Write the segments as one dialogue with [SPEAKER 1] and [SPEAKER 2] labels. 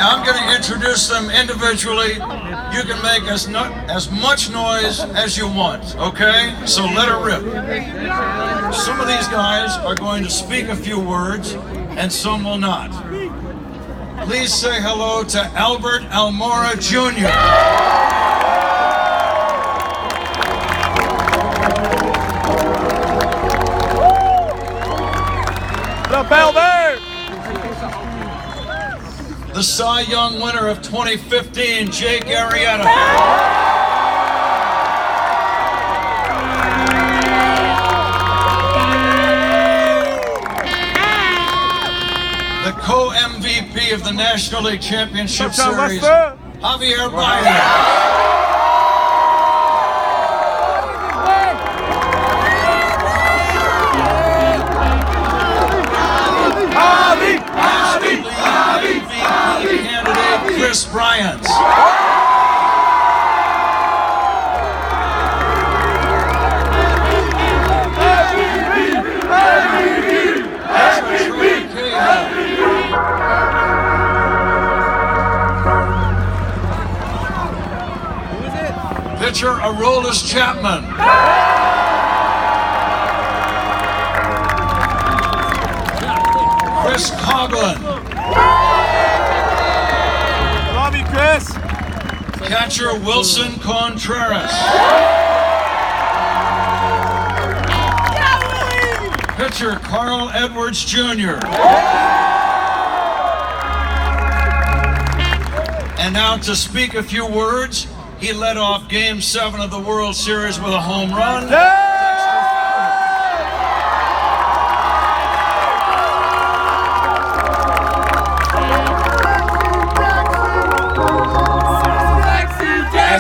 [SPEAKER 1] Now I'm going to introduce them individually. You can make as much noise as you want, okay? So let it rip. Some of these guys are going to speak a few words, and some will not. Please say hello to Albert Almora Jr. The Cy Young winner of 2015, Jake Arrieta. The co-MVP of the National League Championship Series, Javier Baez. Chris Bryant. Pitcher Aroldis Chapman. Chris Coughlin.
[SPEAKER 2] Chris.
[SPEAKER 1] Catcher Wilson Contreras. Pitcher Carl Edwards Jr. And now to speak a few words, he led off Game 7 of the World Series with a home run.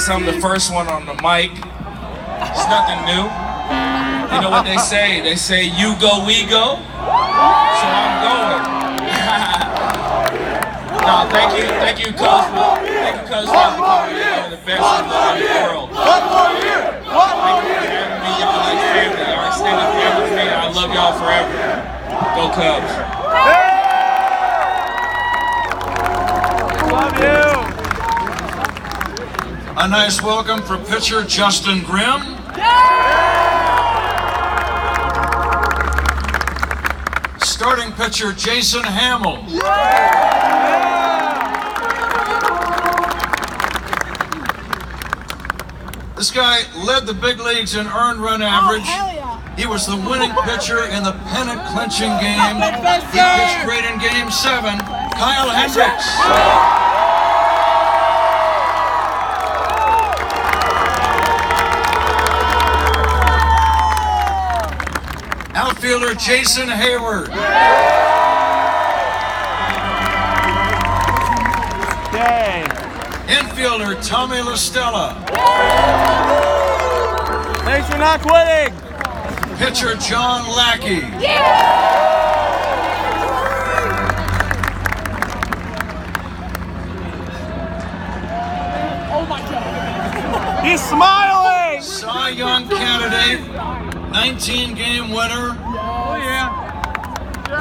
[SPEAKER 3] I'm the first one on the mic. It's nothing new. You know what they say? They say, you go, we go. So I'm going. No, thank you, Coach. Thank you, Coach, for becoming the best in the world. Thank you for having me, y'all like family, our extended family, man. I love y'all forever. Go Cubs.
[SPEAKER 2] Love you.
[SPEAKER 1] A nice welcome for pitcher Justin Grimm. Starting pitcher Jason Hamill. This guy led the big leagues in earned run average. He was the winning pitcher in the pennant clinching game. He pitched great in Game 7. Kyle Hendricks. Outfielder Jason Hayward. Infielder Tommy La Stella.
[SPEAKER 2] Thanks for not quitting.
[SPEAKER 1] Pitcher John Lackey.
[SPEAKER 2] Oh my God. He's smiling.
[SPEAKER 1] Cy Young candidate. 19-game winner.
[SPEAKER 2] Oh yeah.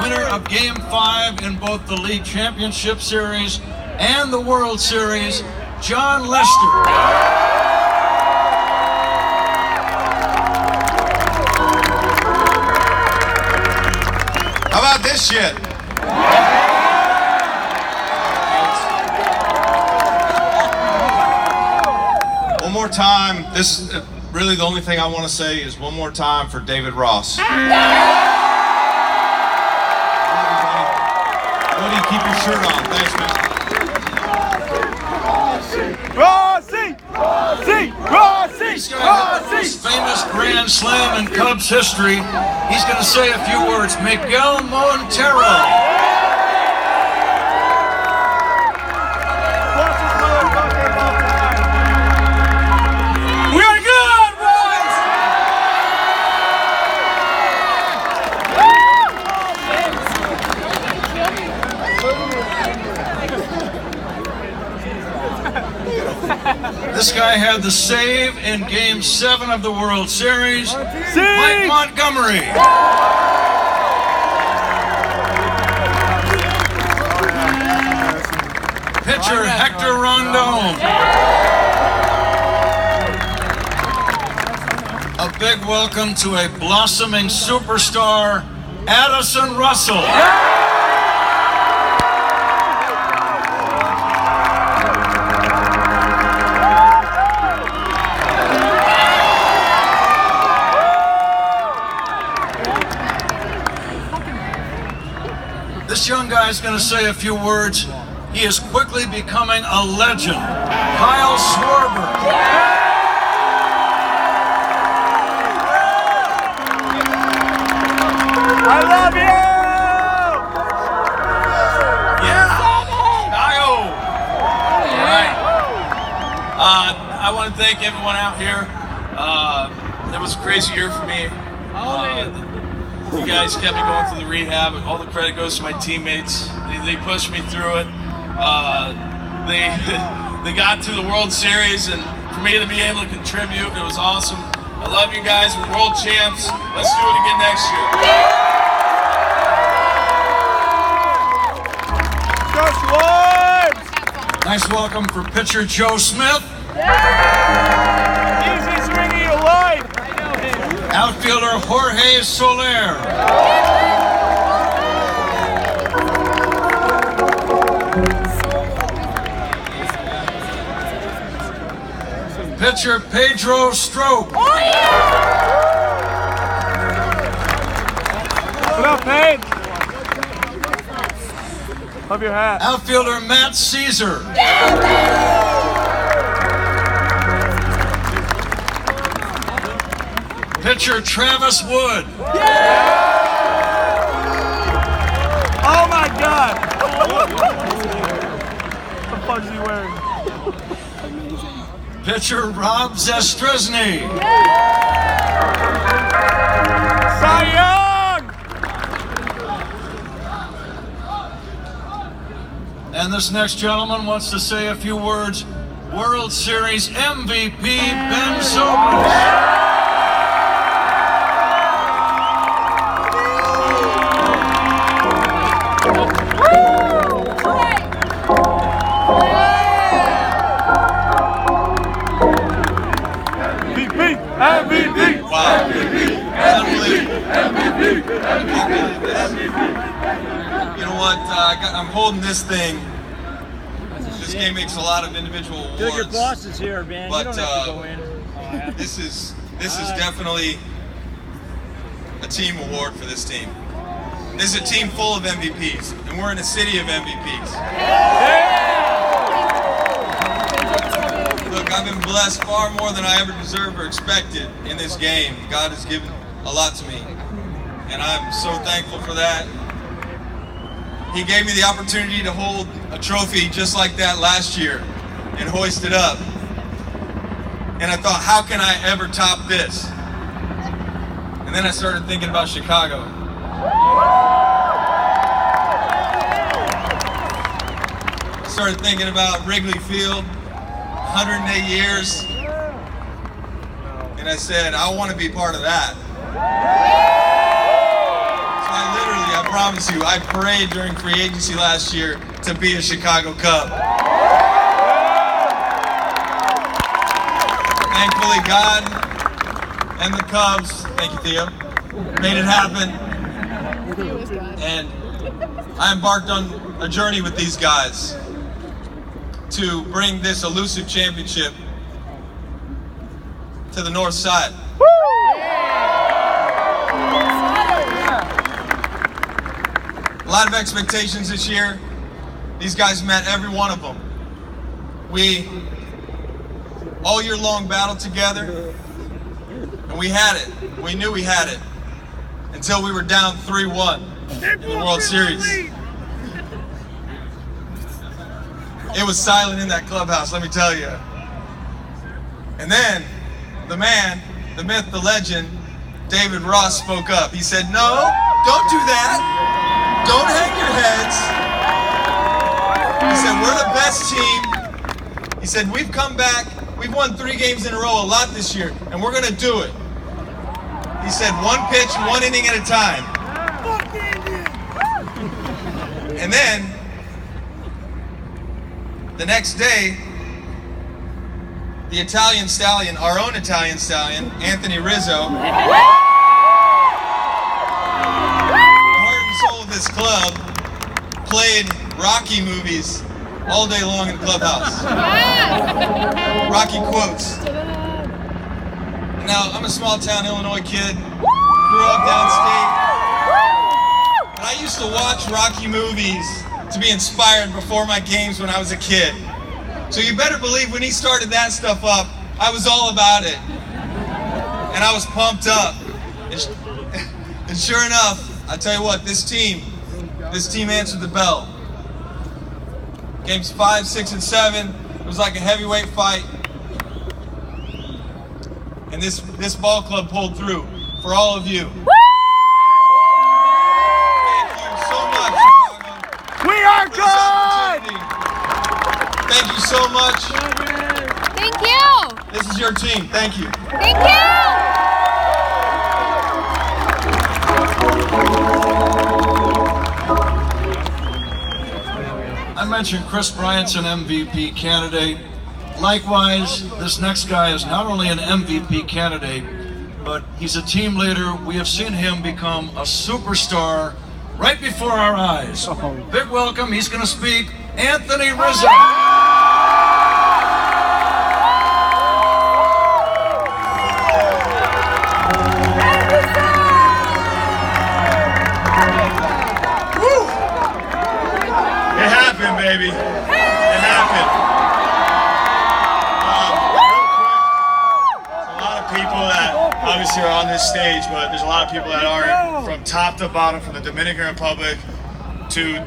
[SPEAKER 1] Winner of Game 5 in both the League Championship Series and the World Series, John Lester.
[SPEAKER 4] How about this shit? One more time. This is really the only thing I want to say is one more time for David Ross. Buddy, keep your shirt on. Thanks, man.
[SPEAKER 2] Rossi! Rossi! Rossi!
[SPEAKER 1] He's going to have the most famous Grand Slam in Cubs history. He's going to say a few words. Miguel Montero. This guy had the save in Game 7 of the World Series. Mike Montgomery. pitcher Hector Rondon. A big welcome to a blossoming superstar, Addison Russell. This young guy is going to say a few words. He is quickly becoming a legend. Kyle Schwarber.
[SPEAKER 2] I love you!
[SPEAKER 3] Yeah. Kyle. All right. I want to thank everyone out here. It was a crazy year for me. You guys kept me going through the rehab. All the credit goes to my teammates. They pushed me through it. They got to the World Series, and for me to be able to contribute, it was awesome. I love you guys. We're world champs. Let's do it again next year.
[SPEAKER 1] Nice welcome for pitcher Joe Smith.
[SPEAKER 2] Easiest ring of your life.
[SPEAKER 1] Outfielder Jorge Soler. Pitcher Pedro Strop.
[SPEAKER 2] What up, Paige? Love your hat.
[SPEAKER 1] Outfielder Matt Caesar. Pitcher Travis Wood.
[SPEAKER 2] Oh my God! What the fuck is he wearing?
[SPEAKER 1] Pitcher Rob Zastryzny.
[SPEAKER 2] Cy Young!
[SPEAKER 1] And this next gentleman wants to say a few words. World Series MVP Ben Zobrist.
[SPEAKER 2] MVP!
[SPEAKER 3] Wow.
[SPEAKER 4] You know what? I'm holding this thing. This game makes a lot of individual awards.
[SPEAKER 5] Dude, your boss is here, man.
[SPEAKER 4] But,
[SPEAKER 5] you don't have to go in.
[SPEAKER 4] This is definitely a team award for this team. This is a team full of MVPs, and we're in a city of MVPs. Look, I've been blessed far more than I ever deserved or expected in this game. God has given a lot to me, and I'm so thankful for that. He gave me the opportunity to hold a trophy just like that last year and hoist it up. And I thought, how can I ever top this? And then I started thinking about Chicago. I started thinking about Wrigley Field, 108 years. And I said, I want to be part of that. So I promise you, I prayed during free agency last year to be a Chicago Cub. Thankfully, God and the Cubs, thank you, Theo, made it happen. And I embarked on a journey with these guys to bring this elusive championship to the north side. A lot of expectations this year. These guys met every one of them. We all year long battled together, and we had it. We knew we had it until we were down 3-1 in the World Series. It was silent in that clubhouse, let me tell you. And then the man, the myth, the legend, David Ross spoke up. He said, "No, don't do that. Don't hang your heads." He said, "We're the best team." He said, "We've come back. We've won 3 games in a row, a lot this year, and we're going to do it." He said, "One pitch, 1 inning at a time." And then The next day, the Italian stallion, our own Italian stallion, Anthony Rizzo, the heart and soul of this club, played Rocky movies all day long in the clubhouse. Rocky quotes. Now, I'm a small town Illinois kid, grew up downstate, but I used to watch Rocky movies to be inspired before my games when I was a kid. So you better believe when he started that stuff up, I was all about it. And I was pumped up. And sure enough, I tell you what, this team answered the bell. Games 5, 6, and 7, it was like a heavyweight fight. And this ball club pulled through for all of you. Thank you so much, Chicago.
[SPEAKER 2] We are good!
[SPEAKER 4] Thank you so much.
[SPEAKER 6] Thank you.
[SPEAKER 4] This is your team. Thank you.
[SPEAKER 6] Thank you.
[SPEAKER 1] I mentioned Chris Bryant's an MVP candidate. Likewise, this next guy is not only an MVP candidate, but he's a team leader. We have seen him become a superstar right before our eyes. Big welcome. He's going to speak, Anthony Rizzo.
[SPEAKER 3] It happened, baby. It happened. Real quick, there's a lot of people that obviously are on this stage, but there's a lot of people that aren't, from top to bottom, from the Dominican Republic to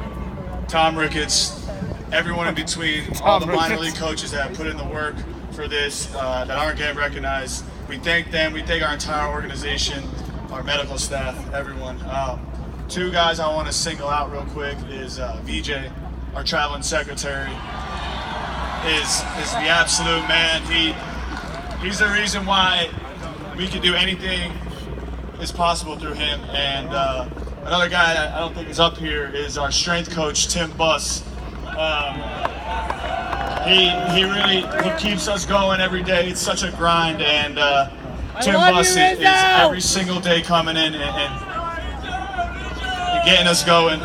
[SPEAKER 3] Tom Ricketts, everyone in between, all the minor league coaches that have put in the work for this, that aren't getting recognized. We thank them. We thank our entire organization, our medical staff, everyone. Two guys I want to single out real quick is VJ, our traveling secretary, is the absolute man. He's the reason why we can do anything is possible through him. And another guy that I don't think is up here is our strength coach, Tim Buss. He keeps us going every day. It's such a grind, and Tim Buss is every single day coming in and getting us going.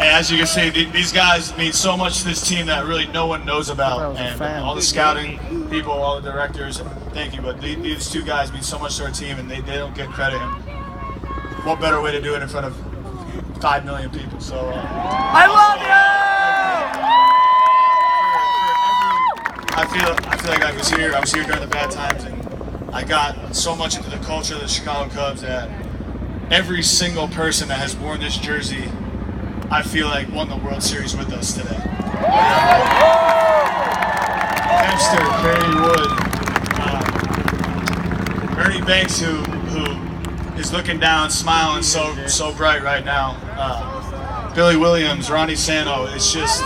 [SPEAKER 3] And as you can see, these guys mean so much to this team that really no one knows about. And all the scouting people, all the directors, thank you. But these two guys mean so much to our team, and they don't get credit. And what better way to do it in front of 5 million people? So
[SPEAKER 2] I love you!
[SPEAKER 3] I feel like I was here during the bad times, and I got so much into the culture of the Chicago Cubs that every single person that has worn this jersey, I feel like won the World Series with us today. Dempster, Kerry Wood, Ernie Banks, who is looking down, smiling so bright right now. Billy Williams, Ronnie Santo. It's just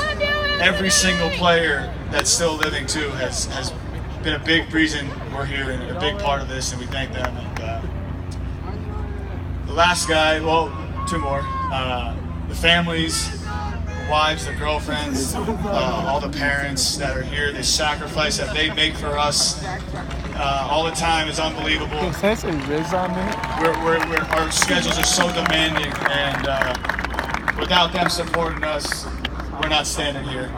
[SPEAKER 3] every single player that's still living too has been a big reason we're here and a big part of this, and we thank them. And the last guy, well, two more. The families, the wives, the girlfriends, all the parents that are here, the sacrifice that they make for us all the time is unbelievable.
[SPEAKER 2] Can say Riz on me?
[SPEAKER 3] Our schedules are so demanding, and without them supporting us, we're not standing here.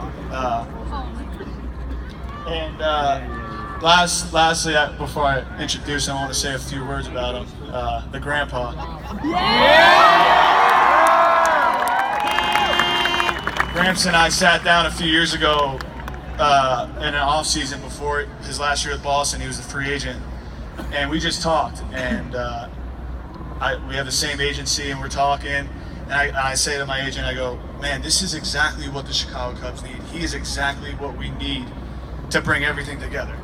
[SPEAKER 3] Lastly, before I introduce him, I want to say a few words about him. The grandpa. Gramps and I sat down a few years ago in an off season before his last year with Boston. He was a free agent, and we just talked. And we have the same agency, and we're talking. And I say to my agent, I go, man, this is exactly what the Chicago Cubs need. He is exactly what we need to bring everything together.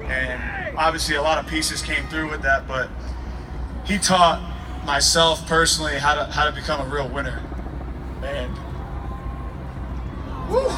[SPEAKER 3] And obviously a lot of pieces came through with that, but he taught myself personally how to become a real winner. And woo.